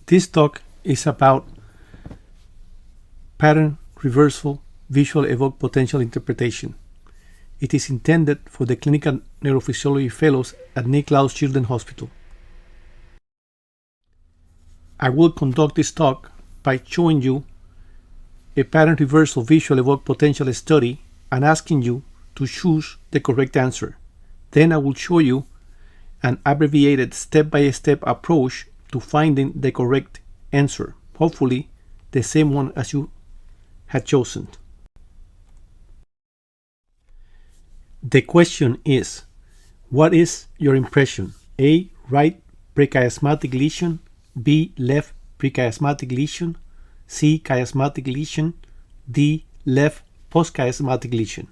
This talk is about pattern reversal visual evoked potential interpretation. It is intended for the clinical neurophysiology fellows at Nick Laus Children's Hospital. I will conduct this talk by showing you a pattern reversal visual evoked potential study and asking you to choose the correct answer. Then I will show you an abbreviated step-by-step approach to finding the correct answer, hopefully the same one as you had chosen. The question is, what is your impression? A. Right prechiasmatic lesion, B. Left prechiasmatic lesion, C. Chiasmatic lesion, D. Left postchiasmatic lesion.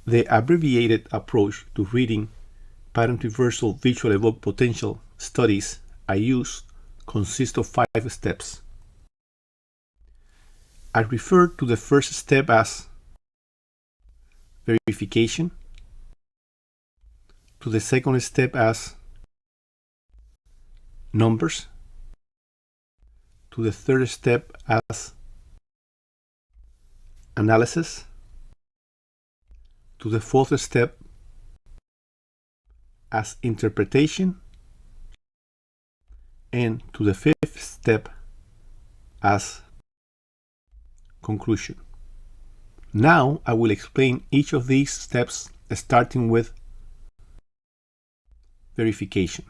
The abbreviated approach to reading pattern reversal visual evoked potential studies I use consists of 5 steps. I refer to the first step as verification, to the second step as numbers, to the third step as analysis, to the fourth step as interpretation, and to the fifth step as conclusion. Now I will explain each of these steps, starting with verification.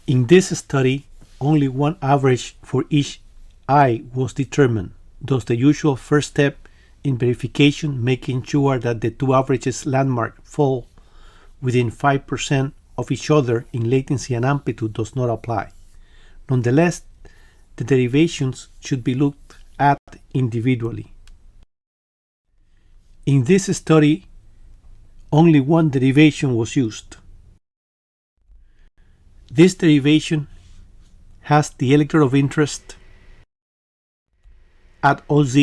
In this study, only one average for each eye was determined, thus the usual first step in verification, making sure that the two averages landmark fall within 5% of each other in latency and amplitude, does not apply. Nonetheless, the derivations should be looked at individually. In this study, only one derivation was used. This derivation has the electrode of interest at OZ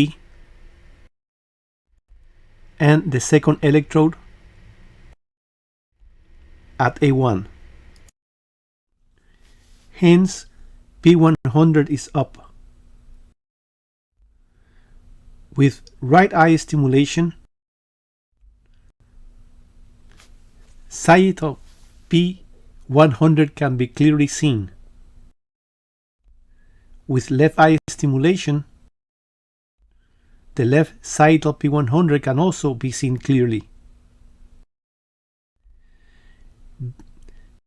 and the second electrode at A1. Hence, P100 is up. With right eye stimulation, sagittal P100 can be clearly seen. With left eye stimulation, the left sagittal P100 can also be seen clearly.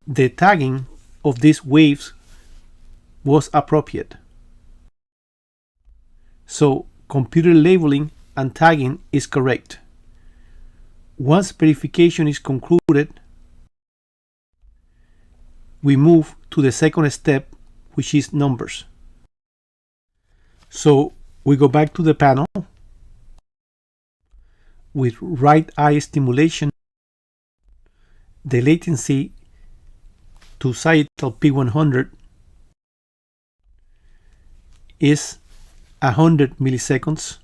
The tagging of these waves was appropriate. So computer labeling and tagging is correct. Once verification is concluded, we move to the second step, which is numbers. So we go back to the panel. With right eye stimulation, the latency to sagittal P100 is 100 milliseconds.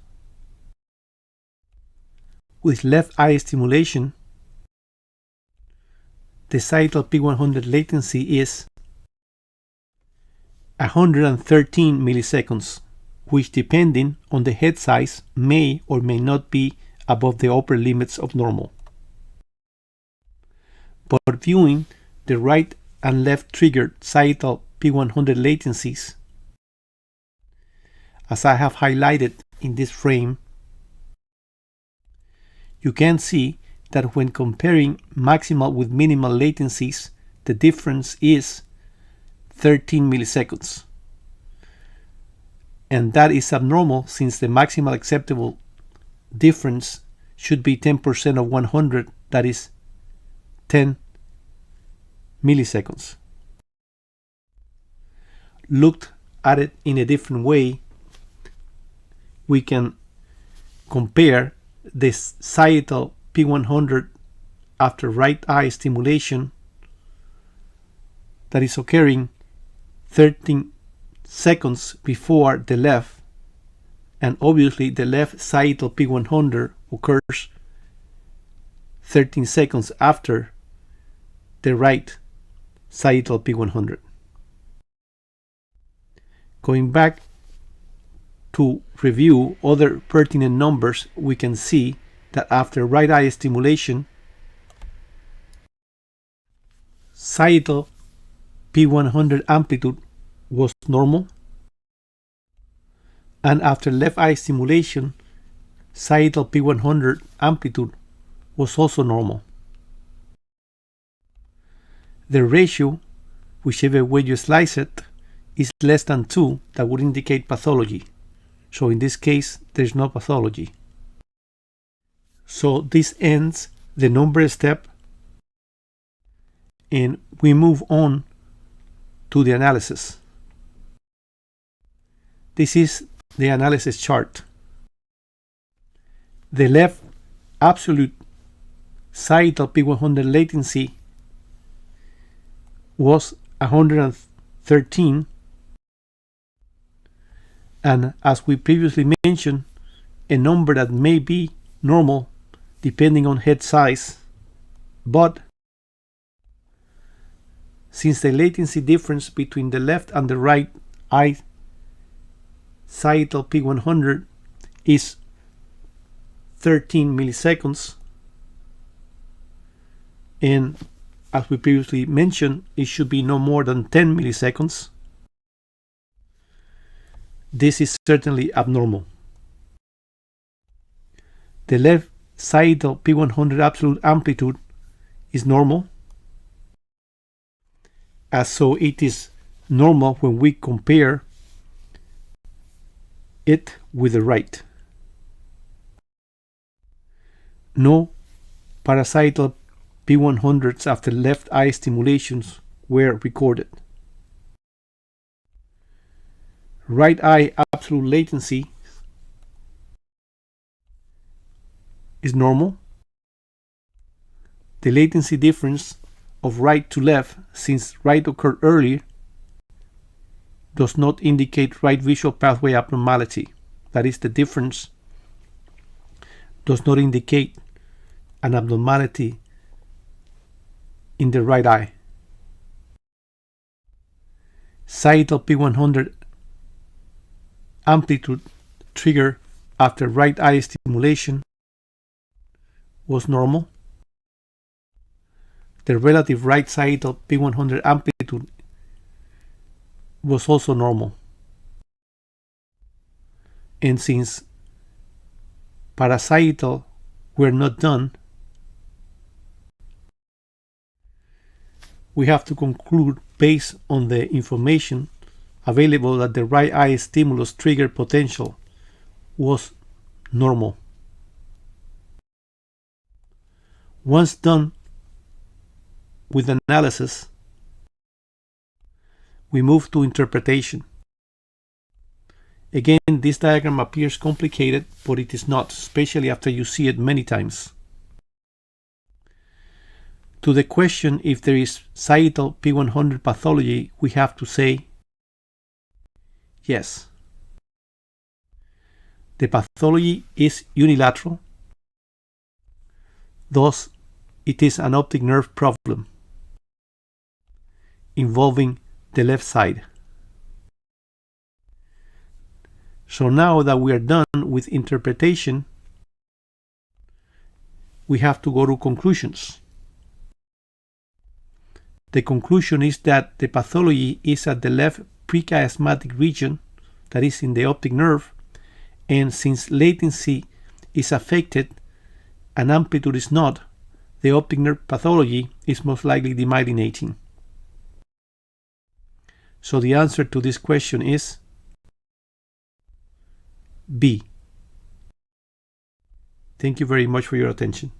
With left eye stimulation, the sagittal P100 latency is 113 milliseconds, which, depending on the head size, may or may not be above the upper limits of normal. But viewing the right and left triggered sagittal P100 latencies, as I have highlighted in this frame, you can see that when comparing maximal with minimal latencies, the difference is 13 milliseconds. And that is abnormal, since the maximal acceptable difference should be 10% of 100, that is 10 milliseconds. Looked at it in a different way, we can compare this sagittal P100 after right eye stimulation that is occurring 13 seconds before the left, and obviously the left sagittal P100 occurs 13 seconds after the right sagittal P100. Going back to review other pertinent numbers, we can see that after right eye stimulation, sagittal P100 amplitude was normal, and after left eye stimulation, sagittal P100 amplitude was also normal. The ratio, whichever way you slice it, is less than 2. That would indicate pathology. So in this case, there's no pathology. So this ends the number step, and we move on to the analysis. This is the analysis chart. The left absolute sagittal P100 latency was 113, and as we previously mentioned, a number that may be normal depending on head size, but since the latency difference between the left and the right eye sagittal P100 is 13 milliseconds, and as we previously mentioned, it should be no more than 10 milliseconds. This is certainly abnormal. The left sagittal P100 absolute amplitude is normal, as so it is normal when we compare it with the right. No parasagittal P100s after left eye stimulations were recorded. Right eye absolute latency is normal. The latency difference of right to left, since right occurred earlier, does not indicate right visual pathway abnormality. That is, the difference does not indicate an abnormality in the right eye. Sagittal P100 amplitude trigger after right eye stimulation was normal. The relative right sagittal P100 amplitude was also normal. And since parasagittal were not done, we have to conclude based on the information available that the right eye stimulus trigger potential was normal. Once done with analysis, we move to interpretation. Again, this diagram appears complicated, but it is not, especially after you see it many times. To the question if there is sagittal P100 pathology, we have to say yes. The pathology is unilateral, thus it is an optic nerve problem involving the left side. So now that we are done with interpretation, we have to go to conclusions. The conclusion is that the pathology is at the left prechiasmatic region, that is in the optic nerve, and since latency is affected and amplitude is not, the optic nerve pathology is most likely demyelinating. So the answer to this question is B. Thank you very much for your attention.